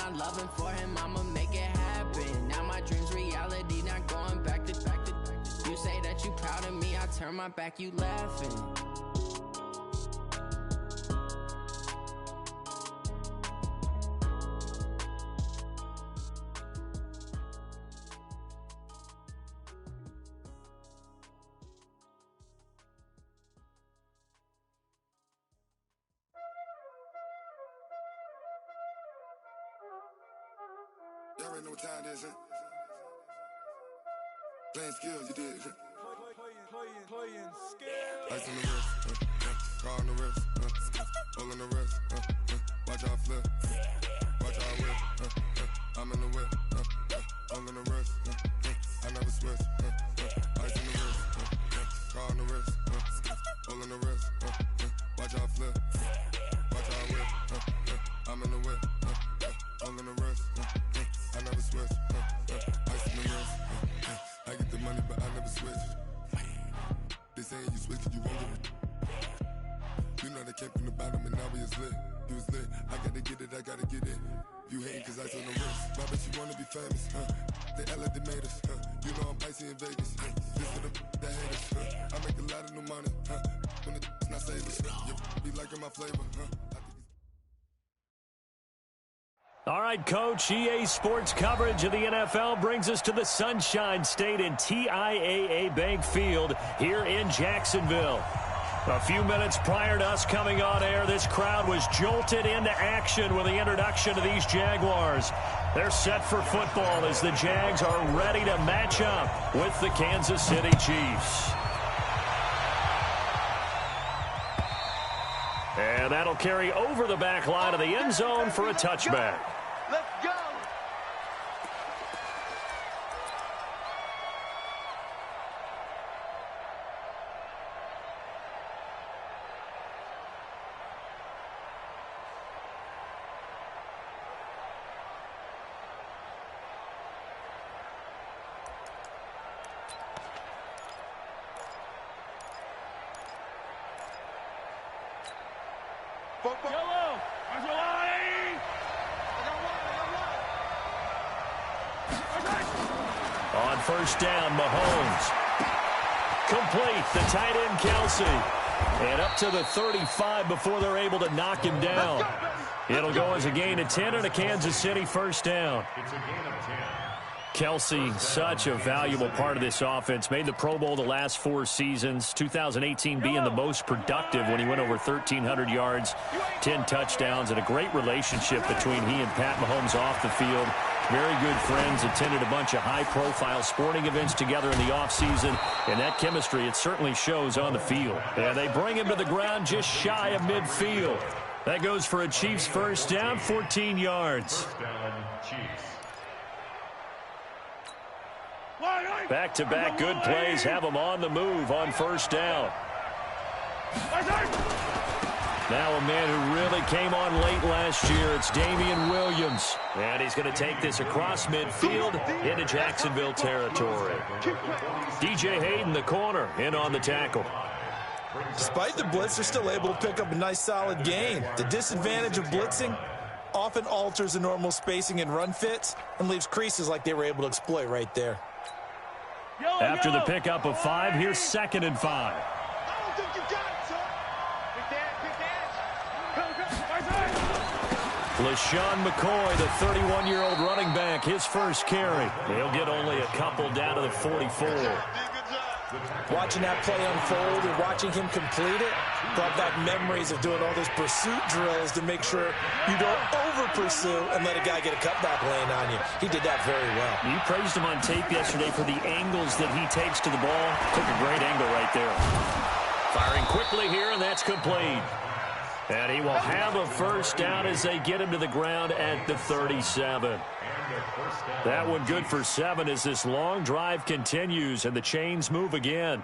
not loving for him, I'ma make it happen. Now my dream's reality, not going back to. You say that you proud of me, I turn my back, you laughing. Y'all already know what time it is, huh? Playing skills, you did. Playing skills. Ice on the wrist, car on the wrist, hole on the wrist, watch out flip, watch out whip, I'm in the whip, hole on the wrist, I never switch, ice on the wrist, car on the wrist, hole on the wrist, watch out flip, watch out whip, I'm in the whip, hole on the wrist, I never switch, ice on the wrist, I get the money but I never switch. They saying you switch and you won't get it. You know they came from the bottom and now we is lit. You was lit, I gotta get it, I gotta get it. You hating cause ice on the wrist. Why bet you wanna be famous, They act like they made us, You know I'm icy in Vegas, This for the that hate us, I make a lot of new money, When it's not savers, You be liking my flavor, All right, Coach, EA Sports coverage of the NFL brings us to the Sunshine State in TIAA Bank Field here in Jacksonville. A few minutes prior to us coming on air, this crowd was jolted into action with the introduction of these Jaguars. They're set for football as the Jags are ready to match up with the Kansas City Chiefs. And that'll carry over the back line of the end zone for a touchback. Let's go! Yellow! There's a line! On first down, Mahomes. Complete, the tight end, Kelsey. And up to the 35 before they're able to knock him down. It'll go as a gain of 10 and a Kansas City first down. It's a gain of 10. Kelsey, such a valuable part of this offense. Made the Pro Bowl the last 4 seasons. 2018 being the most productive when he went over 1,300 yards, 10 touchdowns, and a great relationship between he and Pat Mahomes off the field. Very good friends, attended a bunch of high-profile sporting events together in the offseason, and that chemistry, it certainly shows on the field. And they bring him to the ground just shy of midfield. That goes for a Chiefs first down, 14 yards. First down, Chiefs. Back-to-back good plays have them on the move on first down. Now a man who really came on late last year, it's Damian Williams. And he's going to take this across midfield into Jacksonville territory. DJ Hayden, the corner, in on the tackle. Despite the blitz, they're still able to pick up a nice solid gain. The disadvantage of blitzing often alters the normal spacing and run fits and leaves creases like they were able to exploit right there. After the pickup of 5, here's 2nd and 5. I don't think you got it, son. LaShawn McCoy, the 31-year-old running back, his first carry. He'll get only a couple down to the 44. Watching that play unfold and watching him complete it brought back memories of doing all those pursuit drills to make sure you don't over-pursue and let a guy get a cutback lane on you. He did that very well. You praised him on tape yesterday for the angles that he takes to the ball. Took a great angle right there. Firing quickly here, and that's complete. And he will have a first down as they get him to the ground at the 37. That one good for 7 as this long drive continues and the chains move again.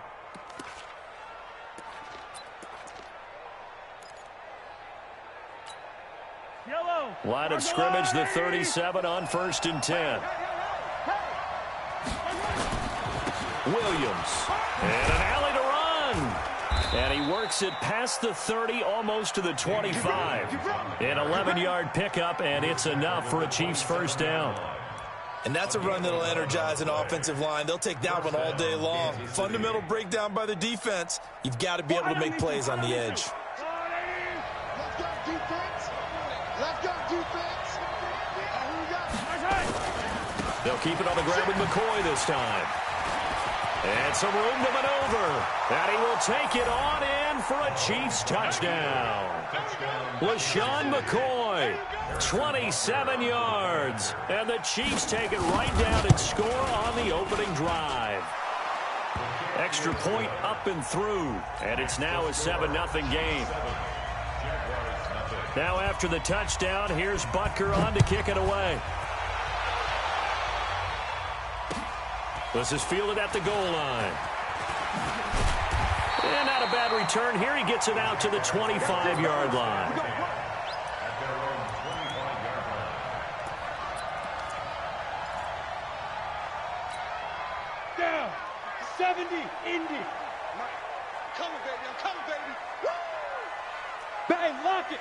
Line of scrimmage, the 37 on 1st and 10. Williams. And an alley to run. And he works it past the 30, almost to the 25. An 11-yard pickup, and it's enough for a Chiefs first down. And that's a run that'll energize an offensive line. They'll take that one all day long. Fundamental breakdown by the defense. You've got to be able to make plays on the edge. Let's go, defense. Let's go, defense. They'll keep it on the ground with McCoy this time. And some room to maneuver. And he will take it on in for a Chiefs touchdown. LaShawn McCoy, 27 yards. And the Chiefs take it right down and score on the opening drive. Extra point up and through. And it's now a 7-0 game. Now after the touchdown, here's Butker on to kick it away. This is fielded at the goal line. And not a bad return here. He gets it out to the 25-yard line. Down. 70, Indy. I'm coming, baby. I'm coming, baby. Woo! Bang, lock it.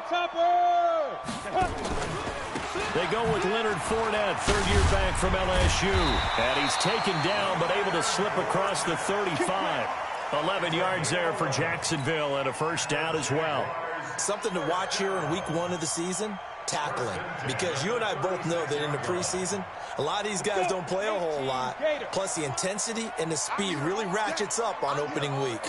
Topper. They go with Leonard Fournette, third-year back from LSU. And he's taken down but able to slip across the 35. 11 yards there for Jacksonville and a first down as well. Something to watch here in week 1 of the season, tackling. Because you and I both know that in the preseason, a lot of these guys don't play a whole lot. Plus the intensity and the speed really ratchets up on opening week.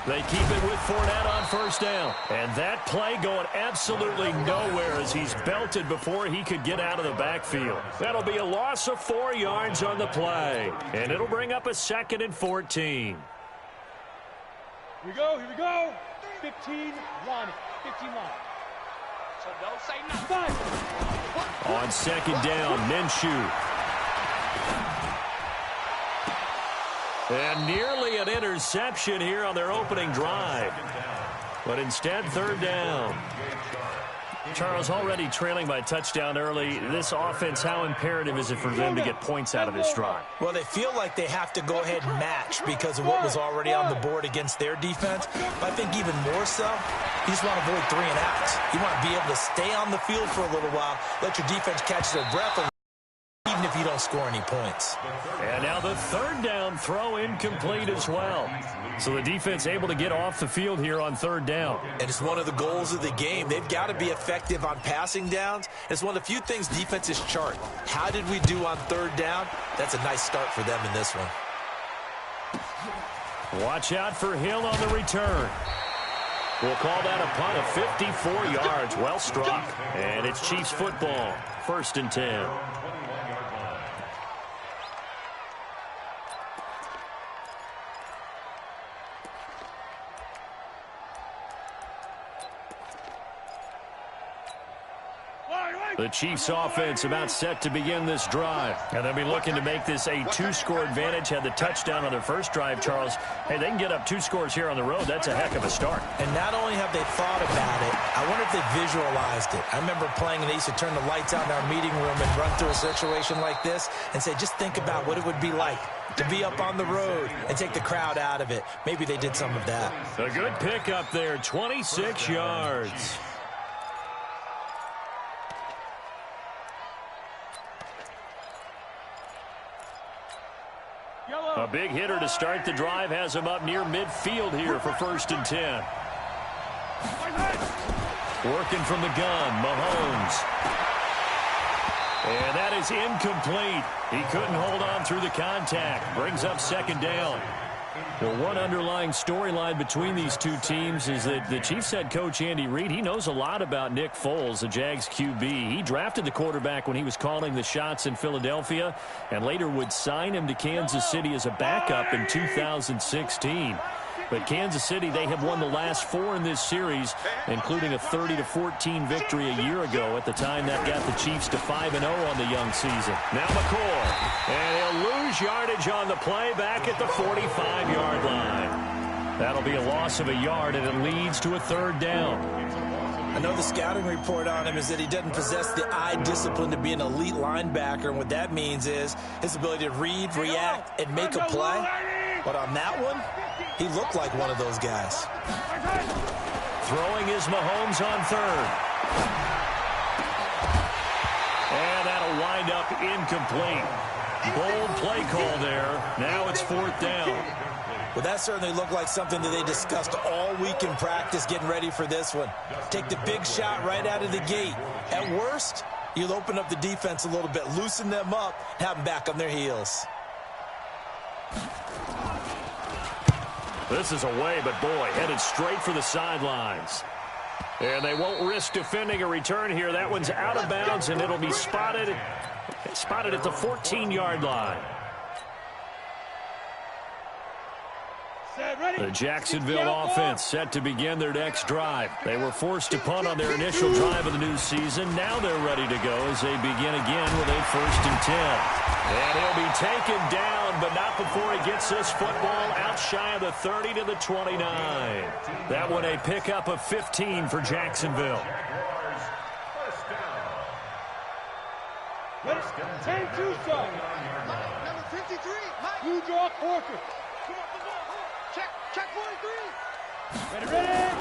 They keep it with Fournette on first down. And that play going absolutely nowhere as he's belted before he could get out of the backfield. That'll be a loss of 4 yards on the play. And it'll bring up a 2nd and 14. Here we go. 15 line. 15 line. So don't say nothing. On second down, Minshew. And nearly an interception here on their opening drive. But instead, third down. Charles, already trailing by touchdown early. This offense, how imperative is it for them to get points out of this drive? Well, they feel like they have to go ahead and match because of what was already on the board against their defense. But I think even more so, you just want to avoid 3 and outs. You want to be able to stay on the field for a little while, let your defense catch their breath, even if you don't score any points. And now the third down throw incomplete as well. So the defense able to get off the field here on third down. And it's one of the goals of the game. They've got to be effective on passing downs. It's one of the few things defenses chart. How did we do on third down? That's a nice start for them in this one. Watch out for Hill on the return. We'll call that a punt of 54 yards. Well struck. And it's Chiefs football. 1st and 10. The Chiefs offense about set to begin this drive. And they'll be looking to make this a 2-score advantage. Had the touchdown on their first drive, Charles. Hey, they can get up 2 scores here on the road. That's a heck of a start. And not only have they thought about it, I wonder if they visualized it. I remember playing and they used to turn the lights out in our meeting room and run through a situation like this and say, just think about what it would be like to be up on the road and take the crowd out of it. Maybe they did some of that. A good pickup there, 26 yards. A big hitter to start the drive has him up near midfield here for 1st and 10. Working from the gun, Mahomes. And that is incomplete. He couldn't hold on through the contact. Brings up 2nd down. Well, one underlying storyline between these two teams is that the Chiefs head coach Andy Reid, he knows a lot about Nick Foles, the Jags QB. He drafted the quarterback when he was calling the shots in Philadelphia and later would sign him to Kansas City as a backup in 2016. But Kansas City, they have won the last 4 in this series, including a 30-14 victory a year ago. At the time, that got the Chiefs to 5-0 on the young season. Now McCoy, and he'll lose yardage on the play back at the 45-yard line. That'll be a loss of a yard, and it leads to a 3rd down. I know the scouting report on him is that he doesn't possess the eye discipline to be an elite linebacker, and what that means is his ability to read, react, and make a play. But on that one, he looked like one of those guys. Throwing is Mahomes on third. And that'll wind up incomplete. Bold play call there. Now it's fourth down. Well, that certainly looked like something that they discussed all week in practice getting ready for this one. Take the big shot right out of the gate. At worst, you'll open up the defense a little bit, loosen them up, have them back on their heels. This is away, but boy, headed straight for the sidelines. And they won't risk defending a return here. That one's out of bounds, and it'll be spotted at the 14-yard line. The Jacksonville offense set to begin their next drive. They were forced to punt on their initial drive of the new season. Now they're ready to go as they begin again with a 1st and 10. And he'll be taken down, but not before he gets this football out shy of the 30 to the 29. That one a pickup of 15 for Jacksonville. 10-2 side. Number 53, Mike. Blue draw quarter. Check 43. Ready.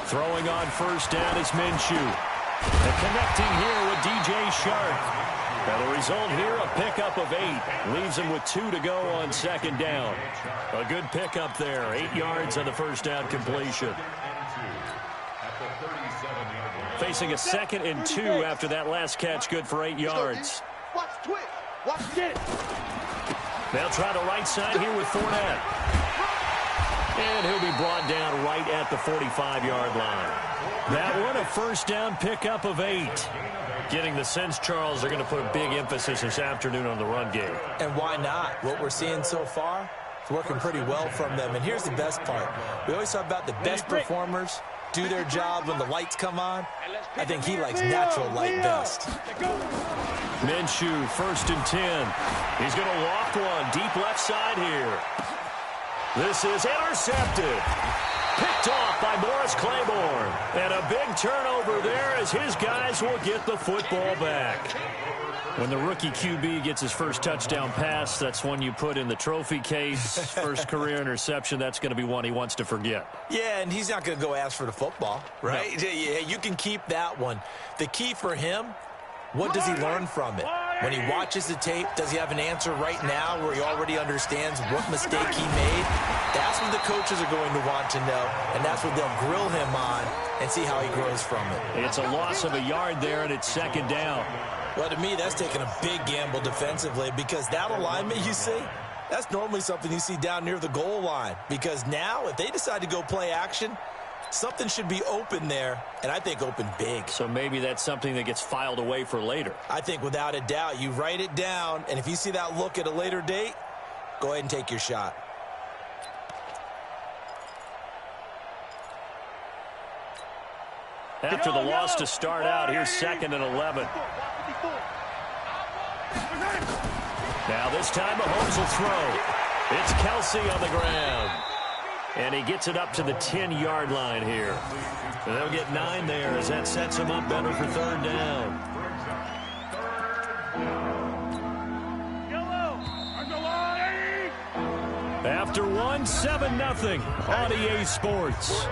Throwing on first down is Minshew. And connecting here with DJ Shark. And the result here, a pickup of 8. Leaves him with 2 to go on 2nd down. A good pickup there. 8 yards on the first down completion. Facing a 2nd and 2 after that last catch, good for 8 yards. Watch twitch. Watch it. They'll try the right side here with Fournette. And he'll be brought down right at the 45-yard line. That one, a first down pickup of 8. Getting the sense, Charles, they're going to put a big emphasis this afternoon on the run game. And why not? What we're seeing so far is working pretty well from them. And here's the best part. We always talk about the best performers do their job when the lights come on. I think he likes natural light best. Minshew, 1st and 10. He's going to walk one deep left side here. This is intercepted. Picked off by Morris Claiborne. And a big turnover there as his guys will get the football back. When the rookie QB gets his first touchdown pass, that's one you put in the trophy case. First career interception, that's going to be one he wants to forget. Yeah, and he's not going to go ask for the football, right? No. Yeah, you can keep that one. The key for him, what does he learn from it? When he watches the tape, does he have an answer right now where he already understands what mistake he made? That's what the coaches are going to want to know, and that's what they'll grill him on and see how he grows from it. It's a loss of a yard there, and it's 2nd down. Well, to me, that's taking a big gamble defensively because that alignment you see, that's normally something you see down near the goal line. Because now, if they decide to go play action, something should be open there, and I think open big. So maybe that's something that gets filed away for later. I think without a doubt, you write it down, and if you see that look at a later date, go ahead and take your shot. After the loss to start out, here's 2nd and 11. Now this time Mahomes will throw. It's Kelsey on the ground. And he gets it up to the 10-yard line here. And they'll get 9 there as that sets him up better for 3rd down. After one, 7-0 on EA Sports.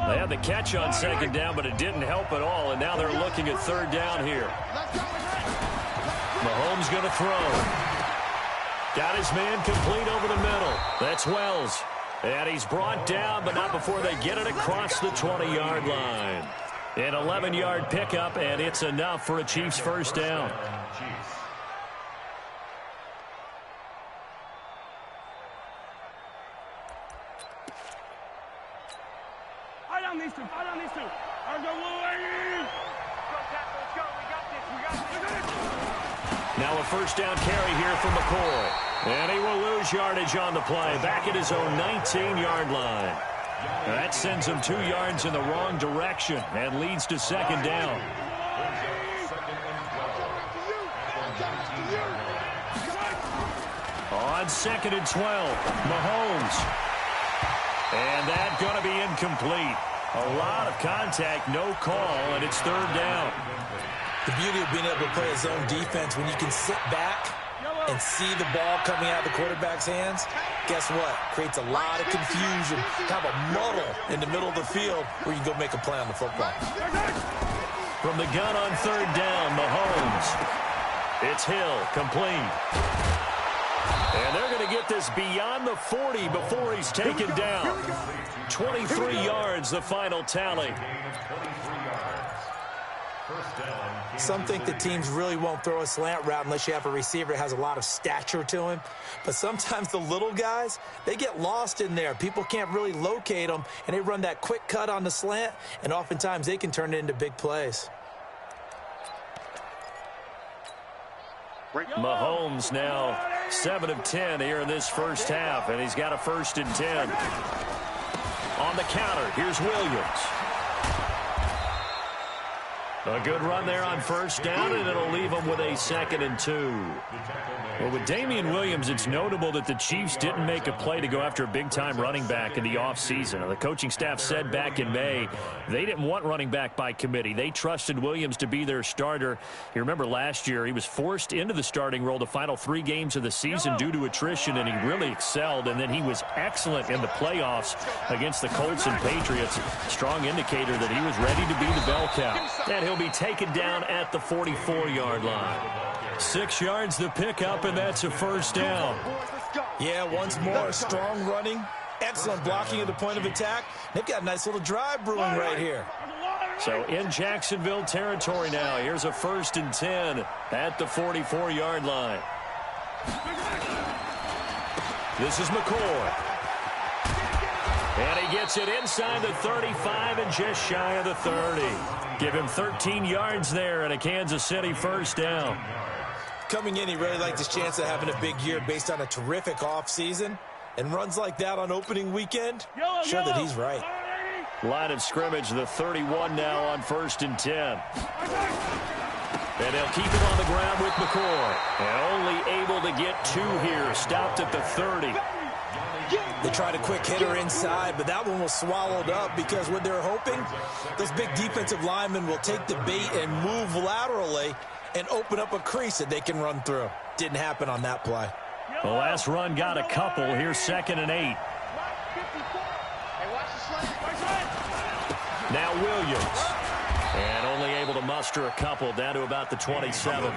They had the catch on 2nd down, but it didn't help at all, and now they're looking at 3rd down here. Mahomes going to throw. Got his man complete over the middle. That's Wells. And he's brought down, but not before they get it across the 20-yard line. An 11-yard pickup, and it's enough for a Chiefs 1st down. Now a 1st down carry here from McCoy. And he will lose yardage on the play. Back at his own 19-yard line. That sends him 2 yards in the wrong direction and leads to 2nd down. On 2nd and 12, Mahomes. And that's going to be incomplete. A lot of contact, no call, and it's 3rd down. The beauty of being able to play a zone defense when you can sit back and see the ball coming out of the quarterback's hands, guess what? Creates a lot of confusion, kind of a muddle in the middle of the field where you can go make a play on the football. From the gun on 3rd down, Mahomes. It's Hill, complete. And they're going to get this beyond the 40 before he's taken down. 23 yards, the final tally. Some think the teams really won't throw a slant route unless you have a receiver that has a lot of stature to him. But sometimes the little guys, they get lost in there. People can't really locate them, and they run that quick cut on the slant, and oftentimes they can turn it into big plays. Mahomes now 7 of 10 here in this first half, and he's got a 1st and 10. On the counter, here's Williams. A good run there on 1st down, and it'll leave him with a 2nd and 2. Well, with Damian Williams, it's notable that the Chiefs didn't make a play to go after a big-time running back in the offseason. The coaching staff said back in May they didn't want running back by committee. They trusted Williams to be their starter. You remember last year he was forced into the starting role the final 3 games of the season due to attrition, and he really excelled. And then he was excellent in the playoffs against the Colts and Patriots. Strong indicator that he was ready to be the bell cow. And he'll be taken down at the 44-yard line. 6 yards the pickup, and that's a 1st down. Yeah, once more, strong running, excellent blocking at the point of attack. They've got a nice little drive brewing right here. So in Jacksonville territory now, here's a 1st and 10 at the 44-yard line. This is McCoy. And he gets it inside the 35 and just shy of the 30. Give him 13 yards there and a Kansas City 1st down. Coming in, he really liked his chance of having a big year based on a terrific offseason. And runs like that on opening weekend, sure that he's right. Line of scrimmage, the 31 now on 1st and 10. And they'll keep it on the ground with McCoy. And only able to get 2 here, stopped at the 30. They tried a quick hitter inside, but that one was swallowed up because what they're hoping, those big defensive linemen will take the bait and move laterally and open up a crease that they can run through. Didn't happen on that play. The last run got a couple. Here's 2nd and 8. Now Williams. And only able to muster a couple down to about the 27.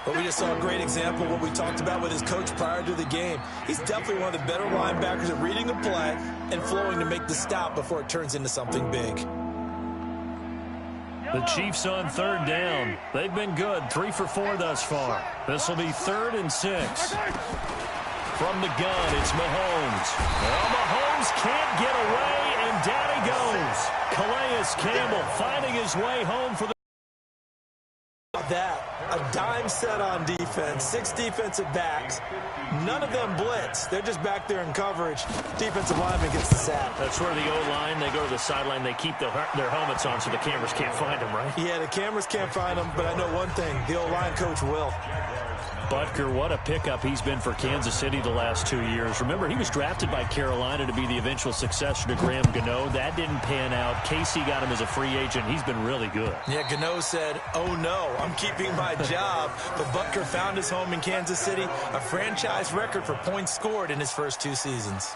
But we just saw a great example of what we talked about with his coach prior to the game. He's definitely one of the better linebackers at reading a play and flowing to make the stop before it turns into something big. The Chiefs on 3rd down. They've been good, 3 for 4 thus far. This will be 3rd and 6. From the gun, it's Mahomes. Well, Mahomes can't get away, and down he goes. Calais Campbell finding his way home for the... That, a dime set on defense, 6 defensive backs. None of them blitz. They're just back there in coverage. Defensive lineman gets the sack. That's where the O-line, they go to the sideline, they keep their helmets on so the cameras can't find them, right? Yeah, the cameras can't find them, but I know one thing, the O-line coach will. Butker, what a pickup he's been for Kansas City the last 2 years. Remember, he was drafted by Carolina to be the eventual successor to Graham Gano. That didn't pan out. Casey got him as a free agent. He's been really good. Yeah, Gano said, oh no, I'm keeping my job. But Butker found his home in Kansas City, a franchise record for points scored in his first 2 seasons.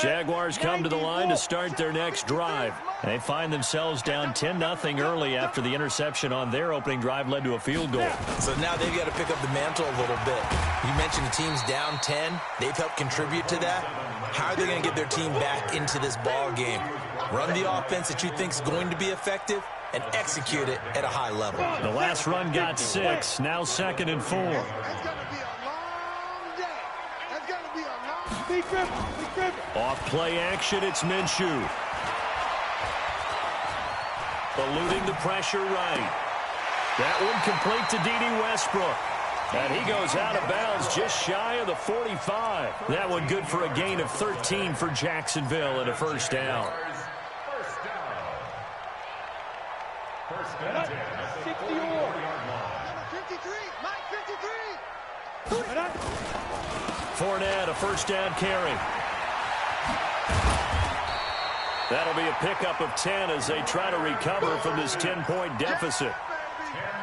Jaguars come to the line to start their next drive. They find themselves down 10-0 early after the interception on their opening drive led to a field goal. So now they've got to pick up the mantle a little bit. You mentioned the team's down 10. They've helped contribute to that. How are they going to get their team back into this ball game? Run the offense that you think is going to be effective and execute it at a high level. The last run got 6. Now 2nd and 4. Off play action, it's Minshew. Eluding the pressure right. That one complete to D.D. Westbrook. And he goes out of bounds just shy of the 45. That one good for a gain of 13 for Jacksonville and a 1st down. Number 53, Mike 53. Fournette, a first down carry. That'll be a pickup of 10 as they try to recover from this 10-point deficit.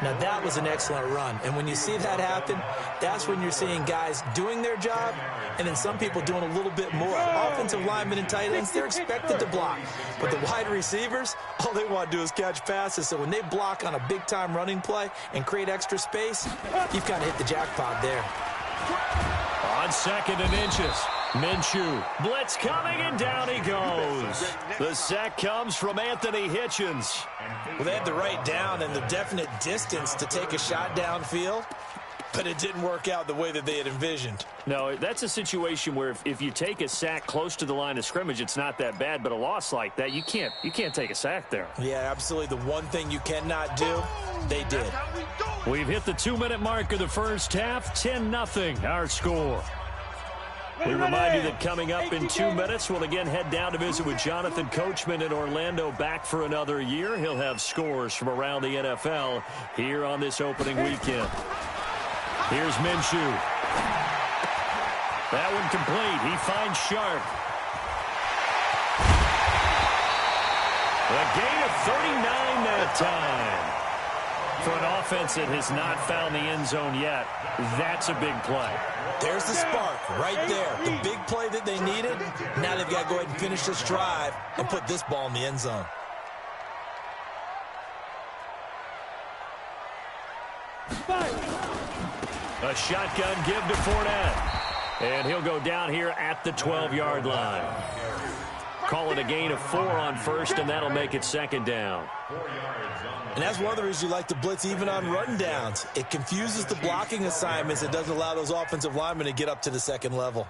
Now, that was an excellent run. And when you see that happen, that's when you're seeing guys doing their job and then some people doing a little bit more. Offensive linemen and tight ends, they're expected to block. But the wide receivers, all they want to do is catch passes. So when they block on a big-time running play and create extra space, you've kind of hit the jackpot there. On 2nd and inches. Minshew, blitz coming, and down he goes. The sack comes from Anthony Hitchens. Well, they had the right down and the definite distance to take a shot downfield, but it didn't work out the way that they had envisioned. No, that's a situation where if you take a sack close to the line of scrimmage, it's not that bad, but a loss like that, you can't take a sack there. Yeah, absolutely. The one thing you cannot do, they did. We've hit the 2-minute mark of the first half, 10-0 our score. We remind you that coming up in 2 minutes, we'll again head down to visit with Jonathan Coachman in Orlando, back for another year. He'll have scores from around the NFL here on this opening weekend. Here's Minshew. That one complete. He finds Sharp. A gain of 39 that time. For an offense that has not found the end zone yet, that's a big play. There's the spark right there. The big play that they needed. Now they've got to go ahead and finish this drive and put this ball in the end zone. A shotgun give to Fournette. And he'll go down here at the 12-yard line. Call it a gain of 4 on first, and that'll make it 2nd down. And that's one of the reasons you like to blitz even on run downs. It confuses the blocking assignments. It doesn't allow those offensive linemen to get up to the second level.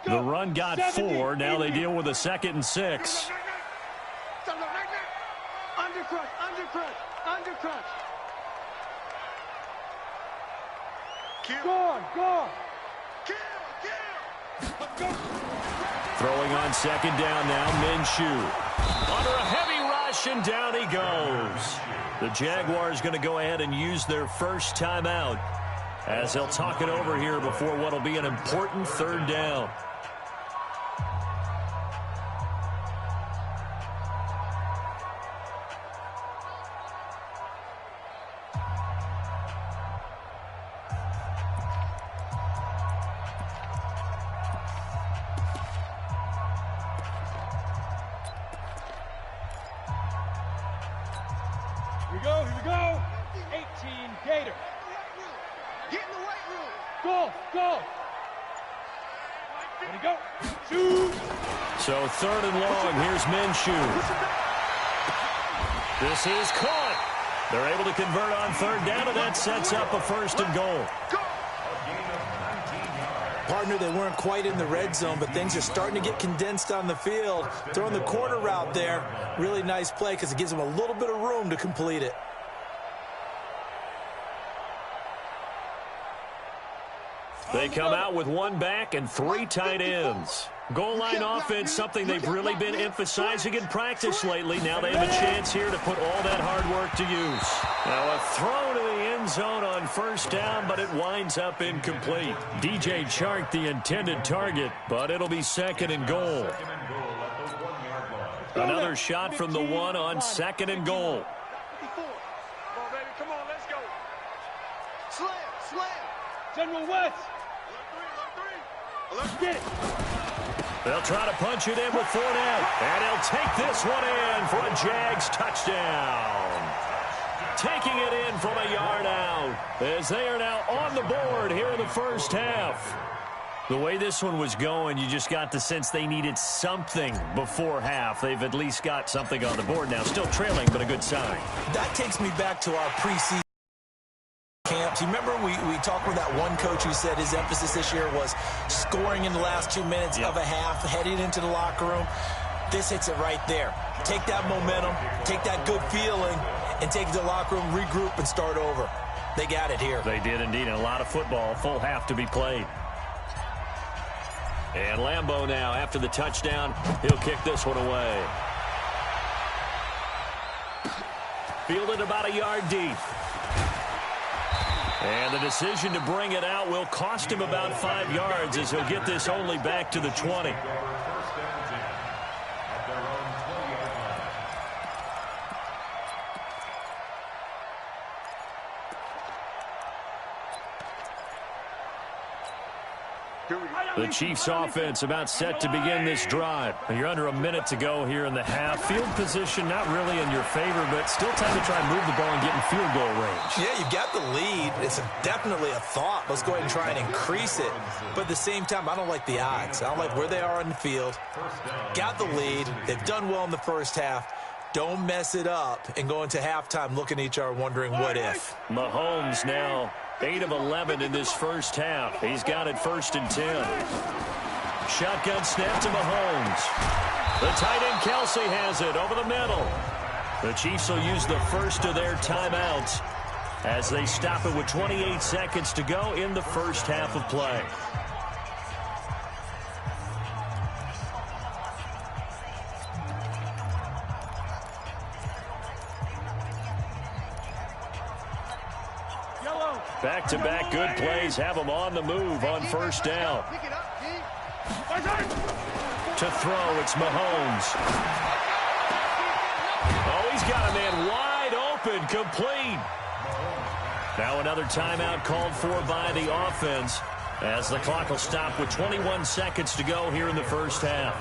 The run got 4. Now they deal with a 2nd and 6. Undercrush. Go on. Throwing on 2nd down now, Minshew. Under a heavy rush, and down he goes. The Jaguars going to go ahead and use their first timeout as they'll talk it over here before what will be an important 3rd down. Here we go. 18 Gator. Get in the weight room. Go. Ready, go. Shoot. So 3rd and long, here's Minshew. This is caught. They're able to convert on 3rd down, and that sets up a 1st and goal. Partner, they weren't quite in the red zone, but things are starting to get condensed on the field. Throwing the corner route there, really nice play because it gives them a little bit of room to complete it. They come out with 1 back and 3 tight ends. Goal line offense, something they've really been emphasizing in practice lately. Now they have a chance here to put all that hard work to use. Now a throw to the end zone on 1st down, but it winds up incomplete. DJ Chark the intended target, but it'll be 2nd and goal. Another shot from the 1 on 2nd and goal. Come on, let's go. Slam. General West. Let's get it. They'll try to punch it in with Fournette, and he'll take this one in for a Jags touchdown. Taking it in from a yard out as they are now on the board here in the first half. The way this one was going, you just got the sense they needed something before half. They've at least got something on the board now. Still trailing, but a good sign. That takes me back to our preseason camps. You remember we talked with that one coach who said his emphasis this year was scoring in the last 2 minutes of a half, heading into the locker room. This hits it right there. Take that momentum, take that good feeling, and take it to the locker room, regroup, and start over. They got it here. They did indeed, and a lot of football, full half to be played. And Lambeau now, after the touchdown, he'll kick this one away. Fielded about a yard deep. And the decision to bring it out will cost him about 5 yards as he'll get this only back to the 20. The Chiefs offense about set to begin this drive. You're under a minute to go here in the half. Field position not really in your favor, but still time to try and move the ball and get in field goal range. Yeah, you've got the lead. It's definitely a thought. Let's go ahead and try and increase it. But at the same time, I don't like the odds. I don't like where they are on the field. Got the lead. They've done well in the first half. Don't mess it up and go into halftime looking at each other wondering what if. Mahomes now 8 of 11 in this first half. He's got it 1st and 10. Shotgun snap to Mahomes. The tight end Kelsey has it over the middle. The Chiefs will use the first of their timeouts as they stop it with 28 seconds to go in the first half of play. Back-to-back good plays have them on the move on first down. To throw, it's Mahomes. Oh, he's got a man wide open, complete. Now another timeout called for by the offense as the clock will stop with 21 seconds to go here in the first half.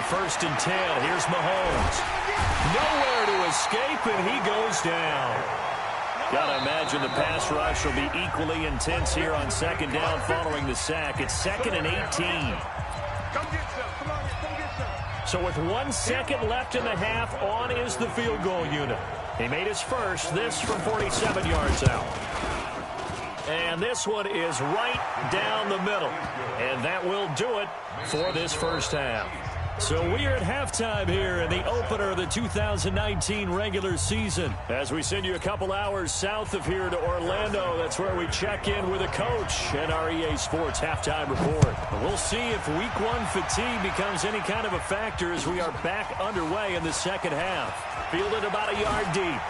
First and 10. Here's Mahomes. Nowhere to escape, and he goes down. Got to imagine the pass rush will be equally intense here on second down following the sack. It's 2nd and 18. So with 1 second left in the half, on is the field goal unit. He made his first, this from 47 yards out. And this one is right down the middle. And that will do it for this first half. So we are at halftime here in the opener of the 2019 regular season. As we send you a couple hours south of here to Orlando, that's where we check in with a coach and our EA Sports halftime report. We'll see if week 1 fatigue becomes any kind of a factor as we are back underway in the second half. Fielded about a yard deep.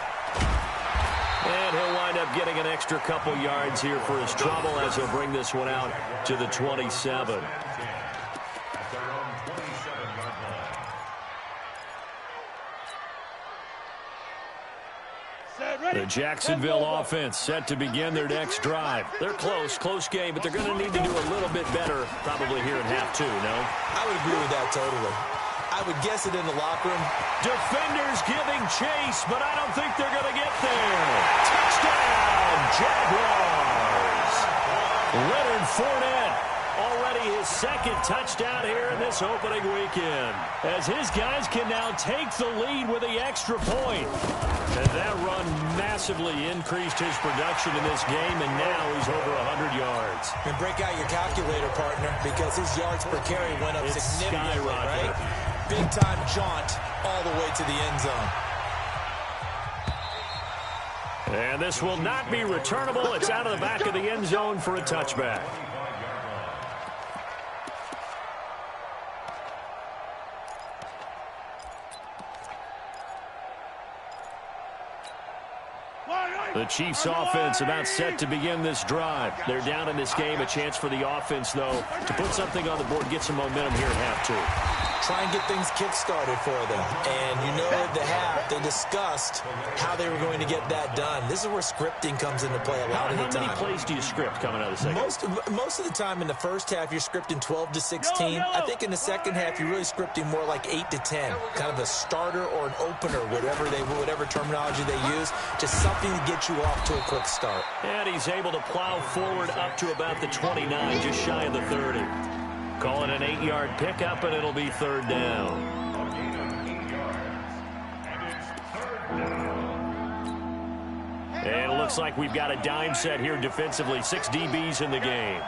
And he'll wind up getting an extra couple yards here for his trouble as he'll bring this one out to the 27. The Jacksonville offense set to begin their next drive. They're close game, but they're going to need to do a little bit better probably here in half 2, no? I would agree with that totally. I would guess it in the locker room. Defenders giving chase, but I don't think they're going to get there. Touchdown, Jaguars! Leonard Fournette, already his 2nd touchdown here in this opening weekend, as his guys can now take the lead with the extra point. And that run massively increased his production in this game, and now he's over 100 yards. And break out your calculator, partner, because his yards per carry went up significantly, right? Big-time jaunt all the way to the end zone. And this will not be returnable. It's out of the back of the end zone for a touchback. The Chiefs offense about set to begin this drive. They're down in this game. A chance for the offense, though, to put something on the board, get some momentum here in half 2. Try and get things kick-started for them. And you know at the half, they discussed how they were going to get that done. This is where scripting comes into play a lot of the time. How many plays do you script coming out of the second? Most of the time in the first half, you're scripting 12 to 16. I think in the second half, you're really scripting more like 8 to 10. Kind of a starter or an opener, whatever terminology they use. Just something to get you off to a quick start. And he's able to plow forward up to about the 29, just shy of the 30. Call it an 8-yard pickup, and it'll be 3rd down. Hey, And it looks like we've got a dime set here defensively. 6 DBs in the game.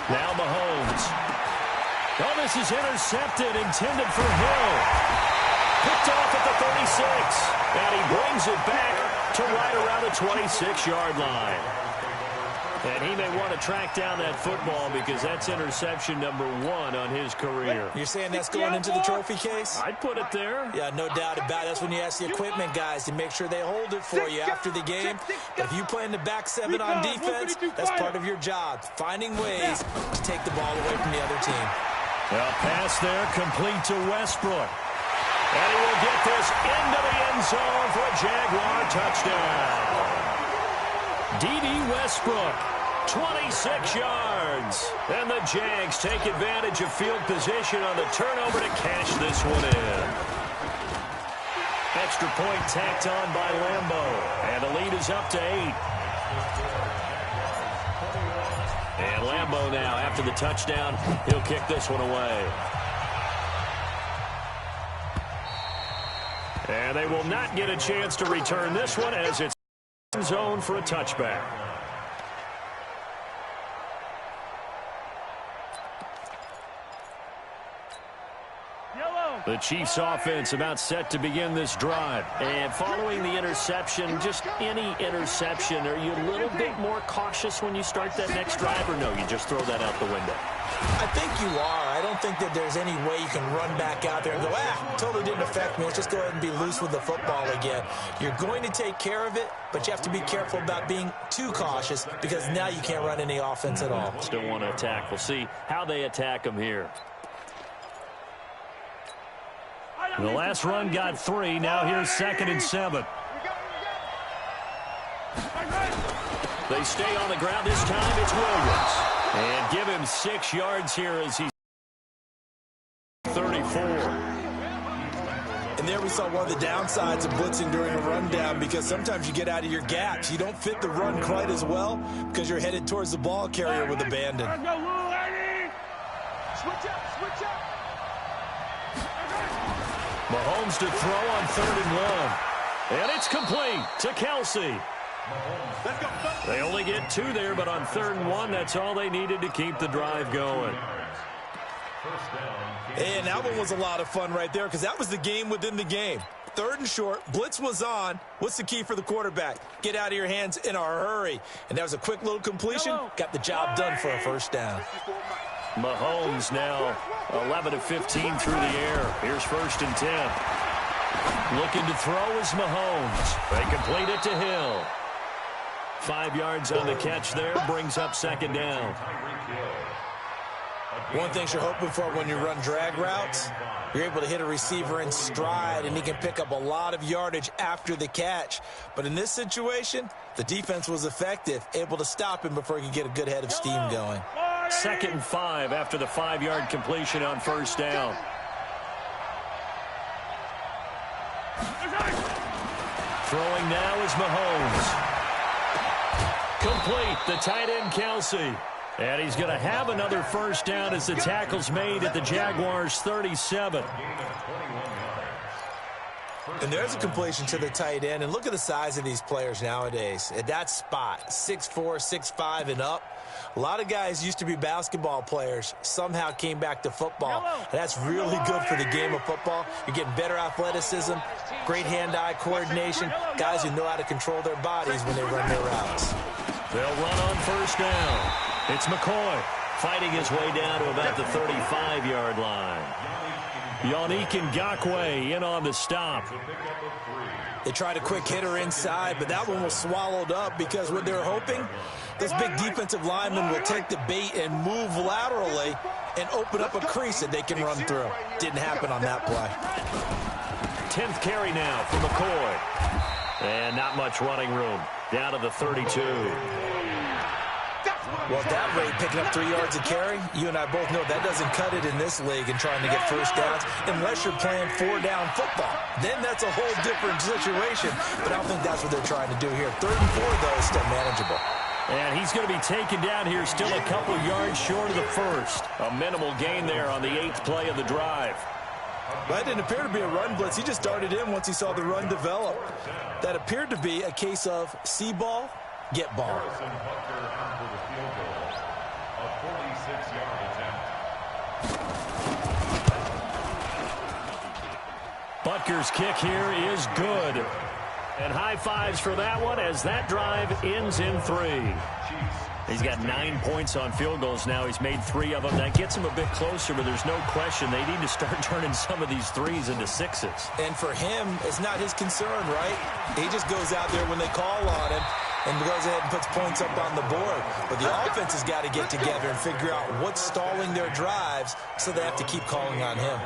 Now Mahomes. Oh, this is intercepted, intended for Hill. Picked off at the 36. And he brings it back to right around the 26-yard line. And he may want to track down that football because that's interception number 1 on his career. You're saying that's going into the trophy case? I'd put it there. Yeah, no doubt about it. That's when you ask the equipment guys to make sure they hold it for you after the game. If you play in the back 7 on defense, that's part of your job, finding ways to take the ball away from the other team. A pass there complete to Westbrook. And he will get this into the end zone for a Jaguar touchdown. D.D. Westbrook, 26 yards. And the Jags take advantage of field position on the turnover to cash this one in. Extra point tacked on by Lambo. And the lead is up to 8. And Lambo now, after the touchdown, he'll kick this one away. And they will not get a chance to return this one as it's zone for a touchback. The Chiefs offense about set to begin this drive. And following the interception, just any interception, are you a little bit more cautious when you start that next drive, or no, you just throw that out the window? I think you are. I don't think that there's any way you can run back out there and go, totally didn't affect me. Let's just go ahead and be loose with the football again. You're going to take care of it, but you have to be careful about being too cautious because now you can't run any offense at all. Still want to attack. We'll see how they attack them here. The last run got 3. Now here's 2nd and 7. They stay on the ground. This time it's Williams. And give him 6 yards here as he's 34. And there we saw one of the downsides of blitzing during a rundown because sometimes you get out of your gaps. You don't fit the run quite as well because you're headed towards the ball carrier with abandon. Switch up, switch up. Mahomes to throw on 3rd and 1. And it's complete to Kelsey. They only get 2 there, but on 3rd and 1, that's all they needed to keep the drive going. And that one was a lot of fun right there because that was the game within the game. 3rd and short, blitz was on. What's the key for the quarterback? Get out of your hands in a hurry. And that was a quick little completion. Got the job done for a first down. Mahomes now 11 of 15 through the air. Here's 1st and 10. Looking to throw is Mahomes. They complete it to Hill. 5 yards on the catch there. Brings up 2nd down. One thing you're hoping for when you run drag routes, you're able to hit a receiver in stride, and he can pick up a lot of yardage after the catch. But in this situation, the defense was effective, able to stop him before he could get a good head of steam going. 2nd and 5 after the 5-yard completion on 1st down. Throwing now is Mahomes. Complete, the tight end Kelsey. And he's going to have another 1st down as the tackle's made at the Jaguars' 37. And there's a completion to the tight end. And look at the size of these players nowadays. At that spot, 6'4", 6'5", and up. A lot of guys used to be basketball players, somehow came back to football. And that's really good for the game of football. You're getting better athleticism, great hand-eye coordination, guys who know how to control their bodies when they run their routes. They'll run on 1st down. It's McCoy fighting his way down to about the 35-yard line. Yannick Ngakoue in on the stop. They tried a quick hitter inside, but that one was swallowed up because what they're hoping, this big defensive lineman will take the bait and move laterally and open up a crease that they can run through. Didn't happen on that play. 10th carry now for McCoy. And not much running room. Down to the 32. Well, at that rate, picking up 3 yards a carry, you and I both know that doesn't cut it in this league and trying to get 1st downs unless you're playing 4-down football. Then that's a whole different situation, but I don't think that's what they're trying to do here. 3rd and 4, though, is still manageable. And he's going to be taken down here still a couple yards short of the 1st. A minimal gain there on the 8th play of the drive. That didn't appear to be a run blitz. He just darted in once he saw the run develop. That appeared to be a case of see ball, get ball. Butker's kick here is good. And high fives for that one as that drive ends in 3. He's got 9 points on field goals now. He's made 3 of them. That gets him a bit closer, but there's no question they need to start turning some of these 3s into 6s. And for him, it's not his concern, right? He just goes out there when they call on him and goes ahead and puts points up on the board. But the offense has got to get together and figure out what's stalling their drives, so they have to keep calling on him.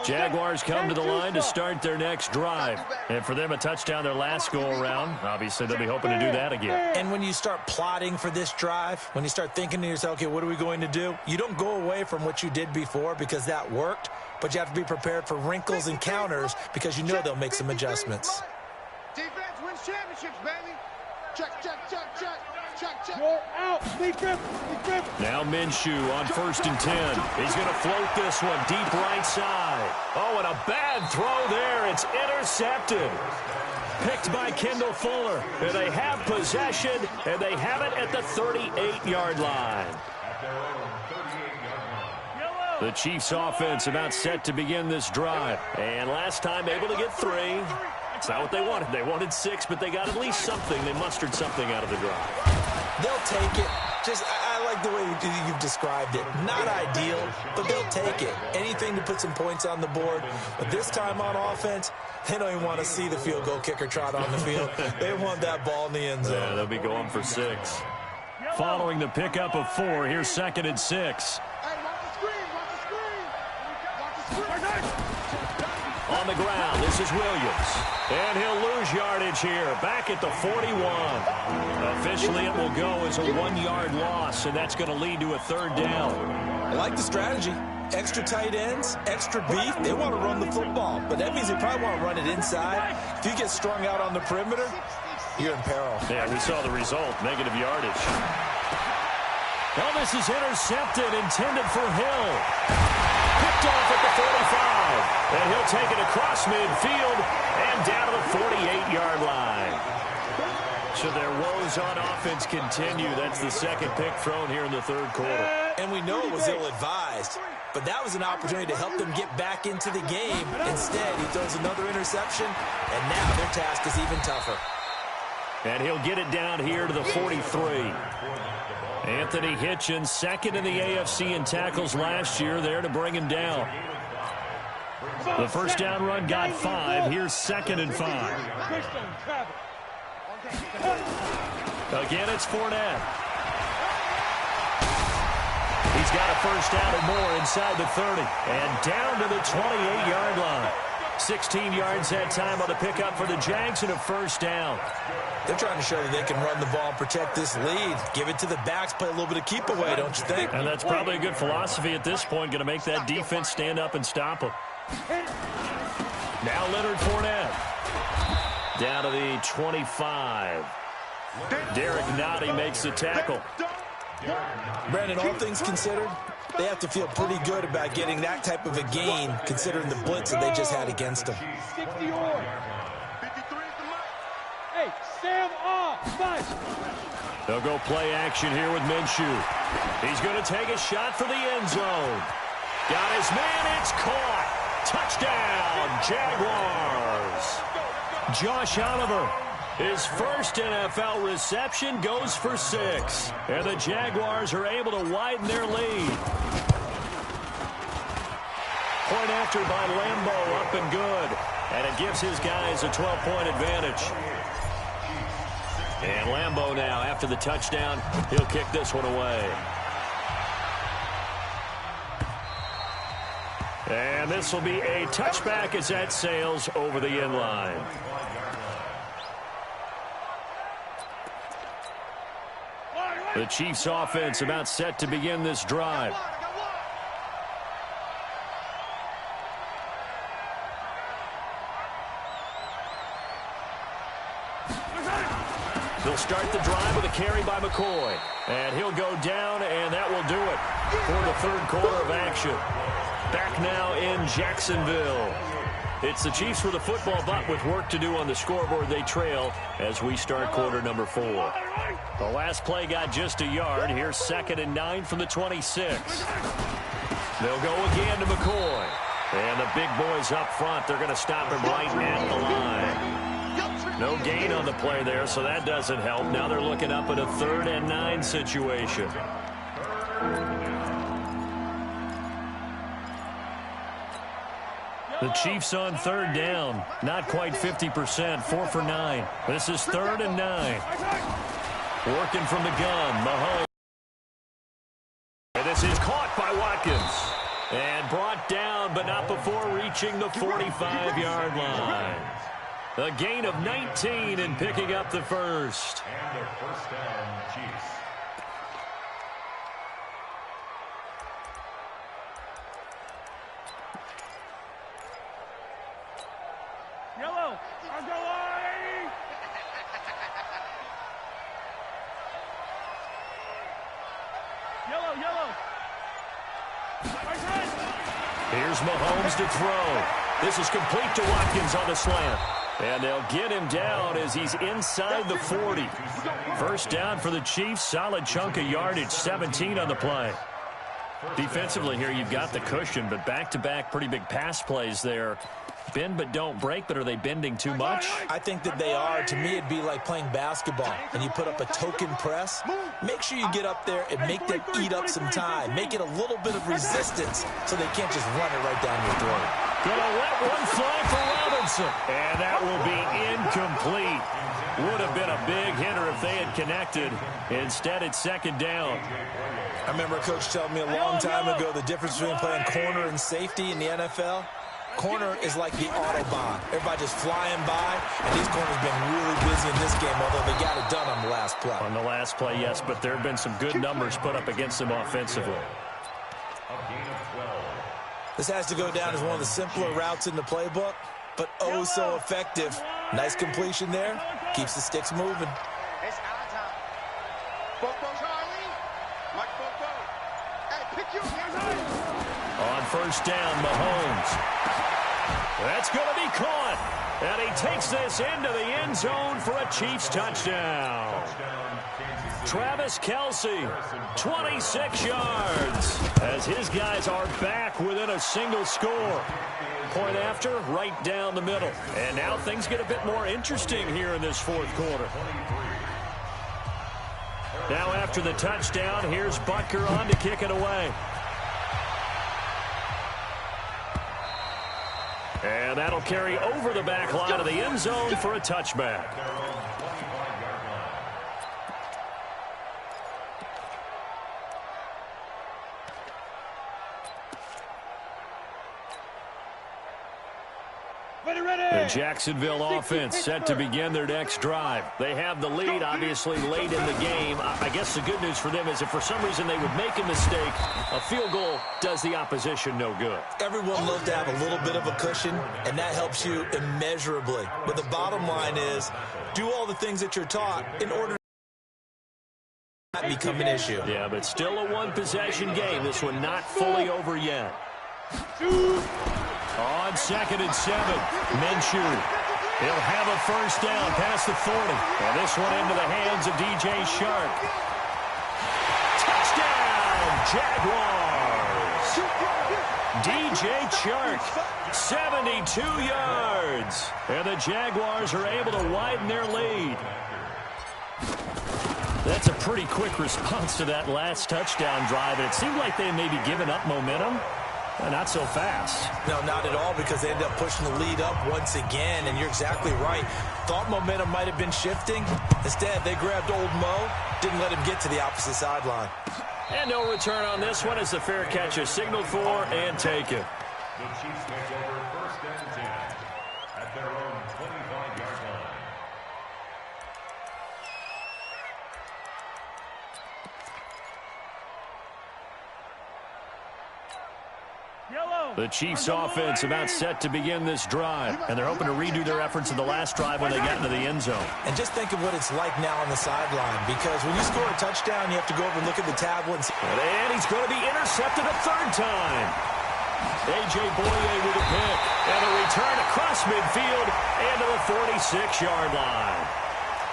Jaguars come to the line to start their next drive. And for them, a touchdown their last go-around. Obviously, they'll be hoping to do that again. And when you start plotting for this drive, when you start thinking to yourself, okay, what are we going to do? You don't go away from what you did before because that worked, but you have to be prepared for wrinkles and counters because you know they'll make some adjustments. Defense wins championships, baby. Check, check, check, check. Check, check. You're out. Now Minshew on 1st and 10. He's going to float this one deep right side. Oh, and a bad throw there. It's intercepted. Picked by Kendall Fuller. And they have possession, and they have it at the 38-yard line. The Chiefs offense about set to begin this drive. And last time able to get 3. It's not what they wanted. They wanted 6, but they got at least something. They mustered something out of the drive. They'll take it. I like the way you've described it. Not ideal, but they'll take it. Anything to put some points on the board. But this time on offense, they don't even want to see the field goal kicker trot on the field. They want that ball in the end zone. Yeah, they'll be going for 6. Following the pickup of 4, here's 2nd and 6. Hey, watch the screen, watch the screen. Watch the screen. On the ground, this is Williams. And he'll lose yardage here, back at the 41. Officially, it will go as a 1-yard loss, and that's going to lead to a 3rd down. I like the strategy. Extra tight ends, extra beef. They want to run the football, but that means they probably want to run it inside. If you get strung out on the perimeter, you're in peril. Yeah, we saw the result, negative yardage. Well, this is intercepted, intended for Hill. Picked off at the 45. And he'll take it across midfield and down to the 48-yard line. So their woes on offense continue. That's the 2nd pick thrown here in the 3rd quarter. And we know it was ill-advised, but that was an opportunity to help them get back into the game. Instead, he throws another interception, and now their task is even tougher. And he'll get it down here to the 43. Anthony Hitchens, 2nd in the AFC in tackles last year, there to bring him down. The first down run got 5. Here's 2nd and 5. Again, it's Fournette. He's got a first down or more inside the 30. And down to the 28-yard line. 16 yards that time on the pickup for the Jags and a first down. They're trying to show that they can run the ball and protect this lead. Give it to the backs, play a little bit of keep away, don't you think? And that's probably a good philosophy at this point, going to make that defense stand up and stop them. Now Leonard Fournette. Down to the 25. Derek Nottie makes the tackle. Brandon, all things considered, they have to feel pretty good about getting that type of a gain, considering the blitz that they just had against them. 60 yards. Hey, Sam They'll go play action here with Minshew. He's going to take a shot for the end zone. Got his man, it's caught. Touchdown, Jaguars. Josh Oliver, his first NFL reception, goes for 6. And the Jaguars are able to widen their lead. Point after by Lambeau, up and good. And it gives his guys a 12-point advantage. And Lambeau now, after the touchdown, he'll kick this one away. And this will be a touchback as that sails over the end line. The Chiefs offense about set to begin this drive. They'll start the drive with a carry by McCoy. And he'll go down, and that will do it for the third quarter of action. back now in Jacksonville. It's the Chiefs with the football, but with work to do on the scoreboard, they trail as we start quarter number 4. The last play got just a yard. Here's 2nd and 9 from the 26. They'll go again to McCoy. And the big boys up front, they're going to stop him right at the line. No gain on the play there, so that doesn't help. Now they're looking up at a 3rd and 9 situation. The Chiefs on 3rd down. Not quite 50%. 4 for 9. This is 3rd and 9. Working from the gun. Mahomes. And this is caught by Watkins. And brought down, but not before reaching the 45-yard line. A gain of 19 and picking up the first. And their first down, Chiefs. Yellow, on the line! Yellow, yellow! Here's Mahomes to throw. This is complete to Watkins on the slant. And they'll get him down as he's inside the 40. First down for the Chiefs. Solid chunk of yardage. 17 on the play. Defensively here, you've got the cushion, but back-to-back pretty big pass plays there. Bend but don't break, but are they bending too much? I think that they are. To me, it'd be like playing basketball, and you put up a token press. Make sure you get up there and make them eat up some time. Make it a little bit of resistance so they can't just run it right down your throat. Gonna let one fly for Robinson. And that will be incomplete. Would have been a big hitter if they had connected. Instead, it's 2nd down. I remember a coach telling me a long time ago the difference between playing corner and safety in the NFL. Corner is like the Autobahn. Everybody just flying by, and these corners have been really busy in this game, although they got it done on the last play. On the last play, yes, but there have been some good numbers put up against them offensively. This has to go down as one of the simpler routes in the playbook, but oh so effective. Nice completion there. Keeps the sticks moving. It's our time. Bobo, Charlie. Mike Bobo. Hey, pick you up. On first down, Mahomes. That's going to be caught. And he takes this into the end zone for a Chiefs touchdown. Travis Kelce, 26 yards, as his guys are back within a single score. Point after, right down the middle. And now things get a bit more interesting here in this 4th quarter. Now after the touchdown, here's Butker on to kick it away. And that'll carry over the back line of the end zone for a touchback. The Jacksonville offense set to begin their next drive. They have the lead, obviously, late in the game. I guess the good news for them is if for some reason they would make a mistake, a field goal does the opposition no good. Everyone loves to have a little bit of a cushion, and that helps you immeasurably. But the bottom line is, do all the things that you're taught in order to not become an issue. Yeah, but still a one-possession game. This one not fully over yet. On 2nd and 7, Minshew. He'll have a first down past the 40. And this one into the hands of DJ Shark. Touchdown, Jaguars! DJ Shark, 72 yards. And the Jaguars are able to widen their lead. That's a pretty quick response to that last touchdown drive. And it seemed like they may be giving up momentum. Not so fast. No, not at all, because they ended up pushing the lead up once again, and you're exactly right. Thought momentum might have been shifting. Instead, they grabbed old Mo, didn't let him get to the opposite sideline. And no return on this one as the fair catch is signaled for and taken. The Chiefs take over 1st and 10 at their own 25-yard line. The Chiefs offense about set to begin this drive, and they're hoping to redo their efforts in the last drive when they got into the end zone. And just think of what it's like now on the sideline, because when you score a touchdown, you have to go over and look at the tablet. And he's going to be intercepted a 3rd time. A.J. Boye with a pick. And a return across midfield and to the 46-yard line.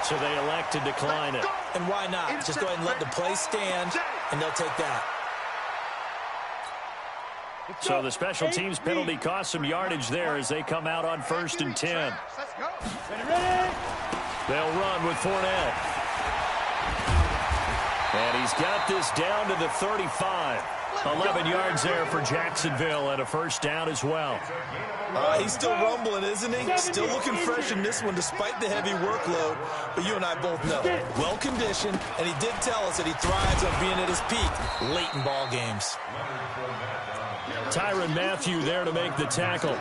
So they elect to decline it. And why not? Just go ahead and let the play stand, and they'll take that. So the special teams penalty cost some yardage there as they come out on 1st and 10. They'll run with Fournette. And he's got this down to the 35. 11 yards there for Jacksonville and a first down as well. He's still rumbling, isn't he? Still looking fresh in this one despite the heavy workload. But you and I both know, well-conditioned, and he did tell us that he thrives on being at his peak late in ball games. Tyrann Mathieu there to make the tackle.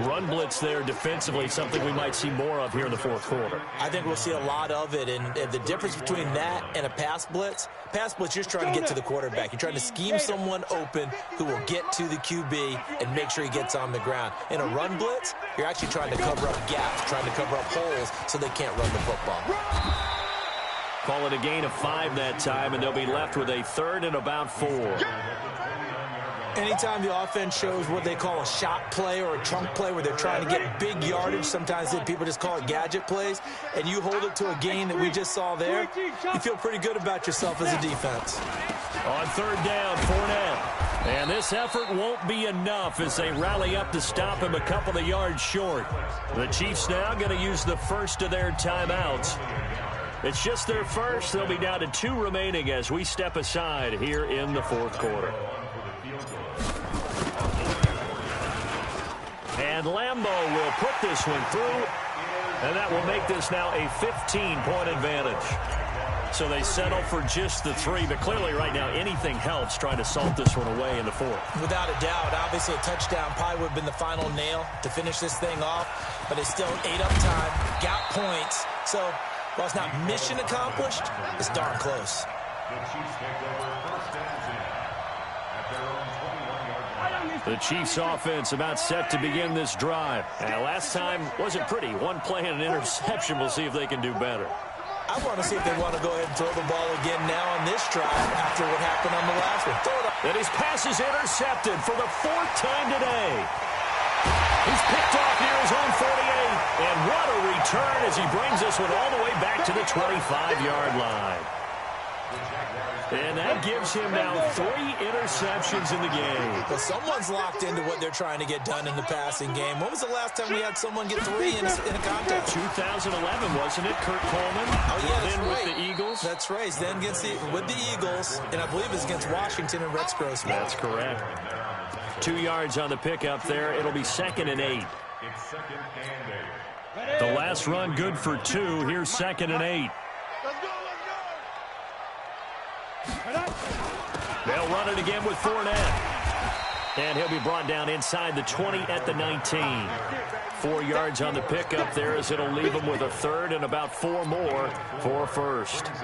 Run blitz there defensively, something we might see more of here in the fourth quarter. I think we'll see a lot of it, and the difference between that and a pass blitz, you're trying to get to the quarterback. You're trying to scheme someone open who will get to the QB and make sure he gets on the ground. In a run blitz, you're actually trying to cover up gaps, trying to cover up holes so they can't run the football. Call it a gain of 5 that time, and they'll be left with a 3rd and about 4. Anytime the offense shows what they call a shot play or a chunk play where they're trying to get big yardage, sometimes people just call it gadget plays, and you hold it to a gain that we just saw there, you feel pretty good about yourself as a defense. On 3rd down, Fournette. And this effort won't be enough as they rally up to stop him a couple of yards short. The Chiefs now going to use the first of their timeouts. It's just their first. They'll be down to 2 remaining as we step aside here in the fourth quarter. And Lambeau will put this one through, and that will make this now a 15-point advantage. So they settle for just the 3, but clearly right now anything helps trying to salt this one away in the fourth. Without a doubt, obviously a touchdown probably would have been the final nail to finish this thing off, but it's still ate up time, got points. So while it's not mission accomplished, it's darn close. The Chiefs take over 1st and 10 at their own 21-yard line. The Chiefs offense about set to begin this drive. And last time wasn't pretty. One play and an interception. We'll see if they can do better. I want to see if they want to go ahead and throw the ball again now on this drive after what happened on the last one. And his pass is intercepted for the 4th time today. He's picked off near his own 48. And what a return as he brings this one all the way back to the 25-yard line. And that gives him now 3 interceptions in the game. Well, someone's locked into what they're trying to get done in the passing game. When was the last time we had someone get 3 in a contest? 2011, wasn't it? Kurt Coleman. Oh, yeah, that's then right. With the Eagles. That's right. Then with the Eagles, and I believe it's against Washington and Rex Grossman. That's correct. 2 yards on the pickup there. It'll be 2nd and 8. It's 2nd and 8. The last run good for 2. Here's 2nd and 8. They'll run it again with Fournette. And he'll be brought down inside the 20 at the 19. 4 yards on the pickup there as it'll leave him with a 3rd and about 4 more for 1st. 3rd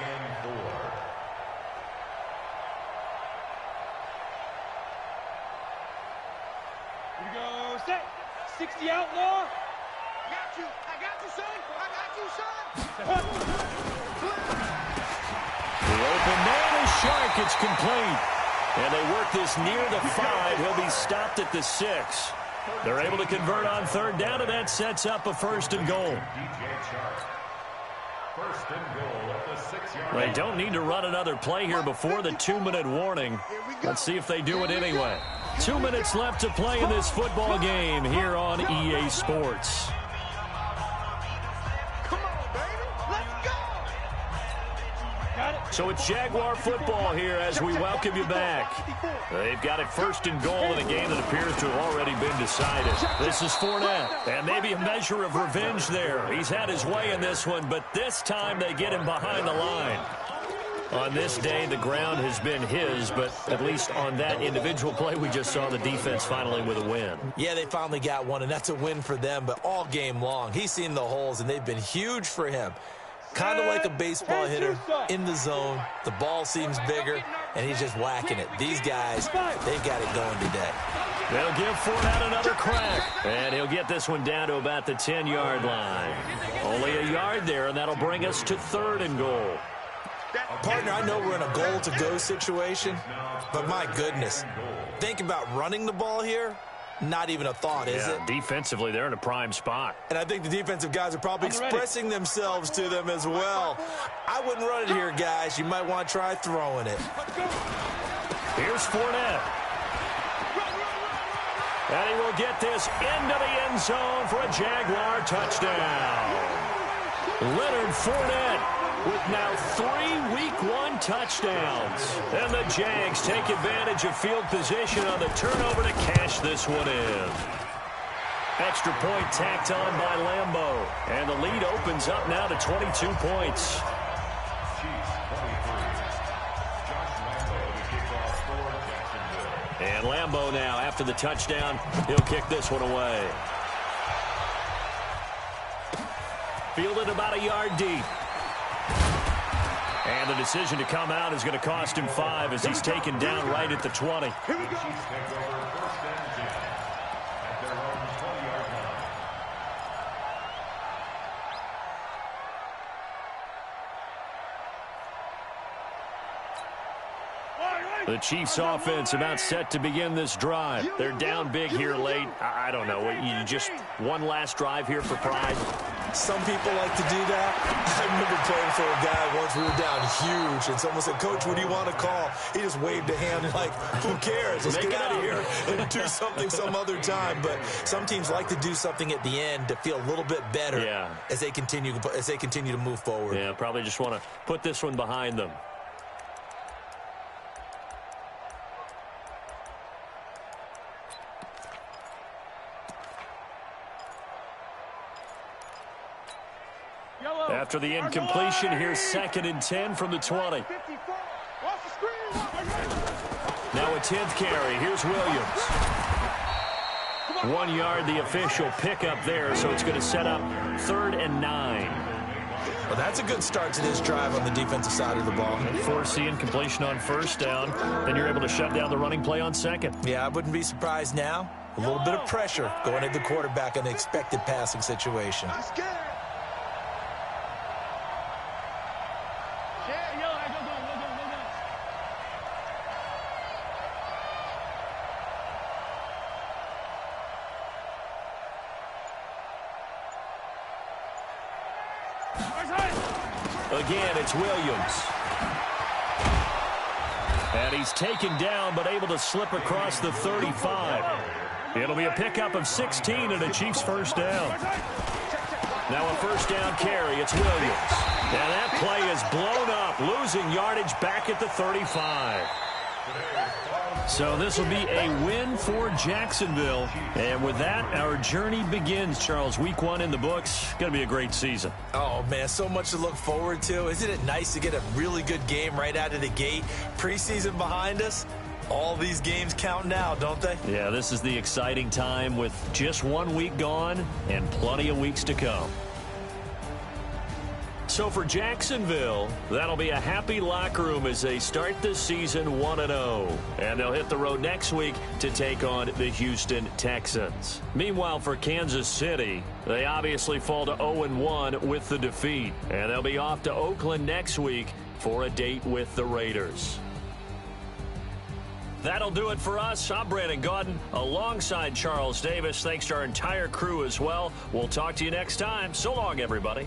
and 4. Here we go, set. 60 outlaw. I got you, son. I got you, son. The open man is Shark. It's complete. And they work this near the 5. He'll be stopped at the 6. They're able to convert on 3rd down, and that sets up a 1st and goal. First and goal at the 6-yard line. They don't need to run another play here before the 2-minute warning. Let's see if they do it anyway. 2 minutes left to play in this football game here on EA Sports. So it's Jaguar football here as we welcome you back. They've got it 1st and goal in a game that appears to have already been decided. This is Fournette, and maybe a measure of revenge there. He's had his way in this one, but this time they get him behind the line. On this day, the ground has been his, but at least on that individual play, we just saw the defense finally with a win. Yeah, they finally got one, and that's a win for them, but all game long, he's seen the holes, and they've been huge for him. Kind of like a baseball hitter in the zone. The ball seems bigger, and he's just whacking it. These guys, they've got it going today. They'll give Fournette another crack, and he'll get this one down to about the 10-yard line. Only a yard there, and that'll bring us to 3rd and goal. Partner, I know we're in a goal-to-go situation, But my goodness, think about running the ball here. Not even a thought, is it? Defensively, they're in a prime spot. And I think the defensive guys are probably expressing themselves to them as well. I wouldn't run it here, guys. You might want to try throwing it. Here's Fournette. And he will get this into the end zone for a Jaguar touchdown. Leonard Fournette with now 3 Week 1 touchdowns. And the Jags take advantage of field position on the turnover to cash this one in. Extra point tacked on by Lambeau. And the lead opens up now to 22 points. And Lambeau now, after the touchdown, he'll kick this one away. Fielded about a yard deep. And the decision to come out is going to cost him 5 as he's taken down right at the 20. Here we go. Take over first and 10 at their own 20-yard line. The Chiefs offense about set to begin this drive. They're down big here late. I don't know. You just one last drive here for pride. Some people like to do that. I remember playing for a guy once. We were down huge, and someone said, "Coach, what do you want to call?" He just waved a hand like, "Who cares? Let's get out of here and do something some other time." But some teams like to do something at the end to feel a little bit better as they continue to move forward. Yeah, probably just want to put this one behind them. After the incompletion, here's 2nd and 10 from the 20. Now a 10th carry. Here's Williams. 1 yard, the official pickup there, so it's going to set up 3rd and 9. Well, that's a good start to this drive on the defensive side of the ball. Force the incompletion on 1st down. Then you're able to shut down the running play on 2nd. Yeah, I wouldn't be surprised now. A little bit of pressure going at the quarterback in the expected passing situation. Again, it's Williams. And he's taken down, but able to slip across the 35. It'll be a pickup of 16 and a Chiefs first down. Now a first down carry. It's Williams. And that play is blown up, losing yardage back at the 35. So this will be a win for Jacksonville. And with that, our journey begins, Charles. Week 1 in the books. Going to be a great season. Oh, man, so much to look forward to. Isn't it nice to get a really good game right out of the gate? Preseason behind us. All these games count now, don't they? Yeah, this is the exciting time with just 1 week gone and plenty of weeks to come. So for Jacksonville, that'll be a happy locker room as they start the season 1-0. And they'll hit the road next week to take on the Houston Texans. Meanwhile, for Kansas City, they obviously fall to 0-1 with the defeat. And they'll be off to Oakland next week for a date with the Raiders. That'll do it for us. I'm Brandon Gaudin alongside Charles Davis. Thanks to our entire crew as well. We'll talk to you next time. So long, everybody.